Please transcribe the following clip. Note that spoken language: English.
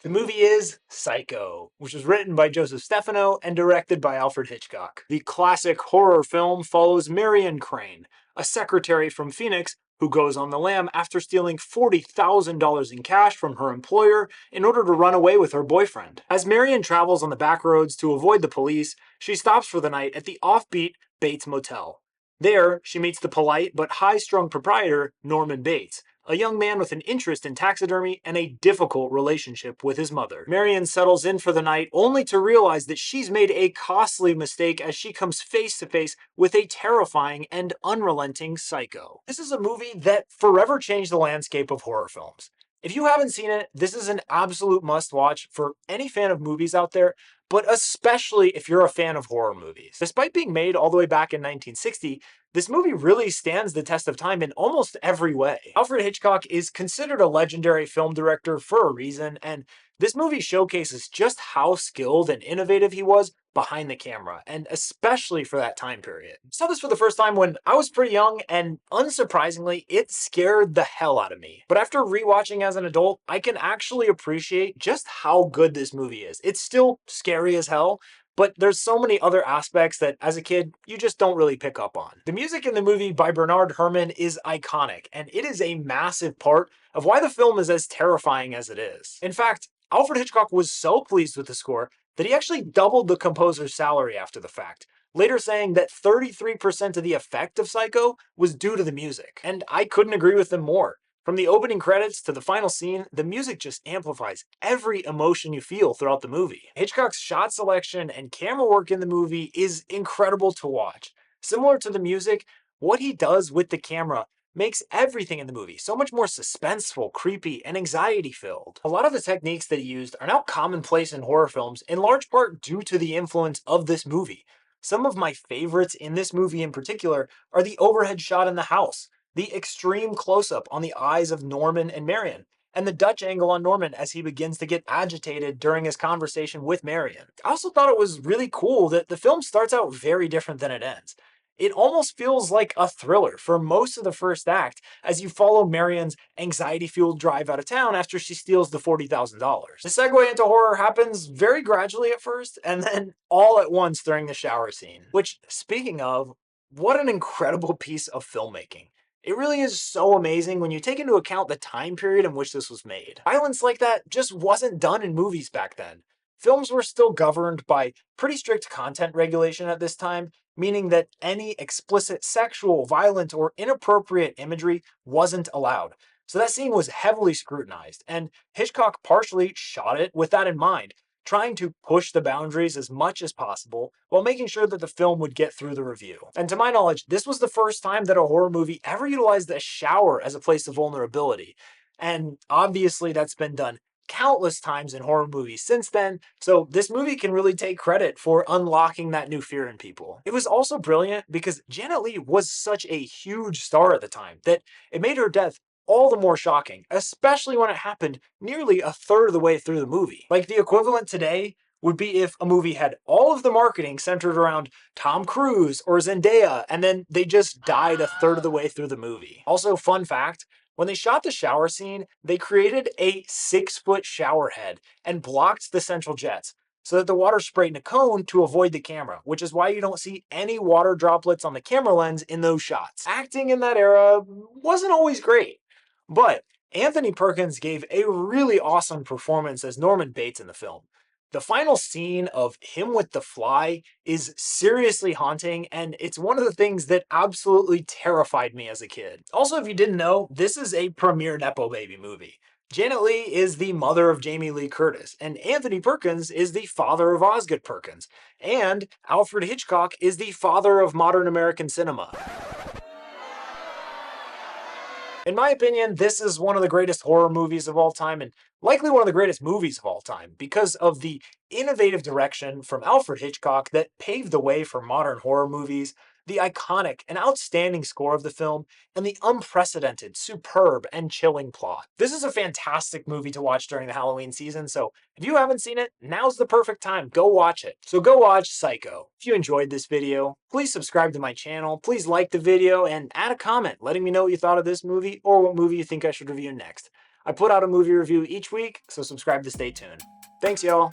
The movie is Psycho, which was written by Joseph Stefano and directed by Alfred Hitchcock. The classic horror film follows Marion Crane, a secretary from Phoenix who goes on the lam after stealing $40,000 in cash from her employer in order to run away with her boyfriend. As Marion travels on the back roads to avoid the police, she stops for the night at the offbeat Bates Motel. There, she meets the polite but high-strung proprietor, Norman Bates, a young man with an interest in taxidermy and a difficult relationship with his mother. Marion settles in for the night only to realize that she's made a costly mistake as she comes face to face with a terrifying and unrelenting psycho. This is a movie that forever changed the landscape of horror films. If you haven't seen it, this is an absolute must-watch for any fan of movies out there, but especially if you're a fan of horror movies. Despite being made all the way back in 1960, this movie really stands the test of time in almost every way. Alfred Hitchcock is considered a legendary film director for a reason, and this movie showcases just how skilled and innovative he was behind the camera, and especially for that time period. I saw this for the first time when I was pretty young, and unsurprisingly, it scared the hell out of me. But after rewatching as an adult, I can actually appreciate just how good this movie is. It's still scary as hell, but there's so many other aspects that, as a kid, you just don't really pick up on. The music in the movie by Bernard Herrmann is iconic, and it is a massive part of why the film is as terrifying as it is. In fact, Alfred Hitchcock was so pleased with the score that he actually doubled the composer's salary after the fact, later saying that 33% of the effect of Psycho was due to the music. And I couldn't agree with him more. From the opening credits to the final scene, the music just amplifies every emotion you feel throughout the movie. Hitchcock's shot selection and camera work in the movie is incredible to watch. Similar to the music, what he does with the camera makes everything in the movie so much more suspenseful, creepy, and anxiety-filled. A lot of the techniques that he used are now commonplace in horror films, in large part due to the influence of this movie. Some of my favorites in this movie in particular are the overhead shot in the house, the extreme close-up on the eyes of Norman and Marion, and the Dutch angle on Norman as he begins to get agitated during his conversation with Marion. I also thought it was really cool that the film starts out very different than it ends. It almost feels like a thriller for most of the first act as you follow Marion's anxiety-fueled drive out of town after she steals the $40,000. The segue into horror happens very gradually at first, and then all at once during the shower scene. Which, speaking of, what an incredible piece of filmmaking. It really is so amazing when you take into account the time period in which this was made. Violence like that just wasn't done in movies back then. Films were still governed by pretty strict content regulation at this time, meaning that any explicit sexual, violent, or inappropriate imagery wasn't allowed. So that scene was heavily scrutinized, and Hitchcock partially shot it with that in mind, trying to push the boundaries as much as possible while making sure that the film would get through the review. And to my knowledge, this was the first time that a horror movie ever utilized a shower as a place of vulnerability. And obviously that's been done countless times in horror movies since then, so this movie can really take credit for unlocking that new fear in people. It was also brilliant because Janet Leigh was such a huge star at the time that it made her death all the more shocking, especially when it happened nearly a third of the way through the movie. Like, the equivalent today would be if a movie had all of the marketing centered around Tom Cruise or Zendaya, and then they just died a third of the way through the movie. Also, fun fact, when they shot the shower scene, they created a 6-foot shower head and blocked the central jets so that the water sprayed in a cone to avoid the camera, which is why you don't see any water droplets on the camera lens in those shots. Acting in that era wasn't always great, but Anthony Perkins gave a really awesome performance as Norman Bates in the film. The final scene of him with the fly is seriously haunting, and it's one of the things that absolutely terrified me as a kid. Also, if you didn't know, this is a premiere Nepo Baby movie. Janet Leigh is the mother of Jamie Lee Curtis, and Anthony Perkins is the father of Osgood Perkins, and Alfred Hitchcock is the father of modern American cinema. In my opinion, this is one of the greatest horror movies of all time, and likely one of the greatest movies of all time, because of the innovative direction from Alfred Hitchcock that paved the way for modern horror movies, the iconic and outstanding score of the film, and the unprecedented, superb, and chilling plot. This is a fantastic movie to watch during the Halloween season, so if you haven't seen it, now's the perfect time. Go watch it. So go watch Psycho. If you enjoyed this video, please subscribe to my channel, please like the video, and add a comment letting me know what you thought of this movie or what movie you think I should review next. I put out a movie review each week, so subscribe to stay tuned. Thanks, y'all!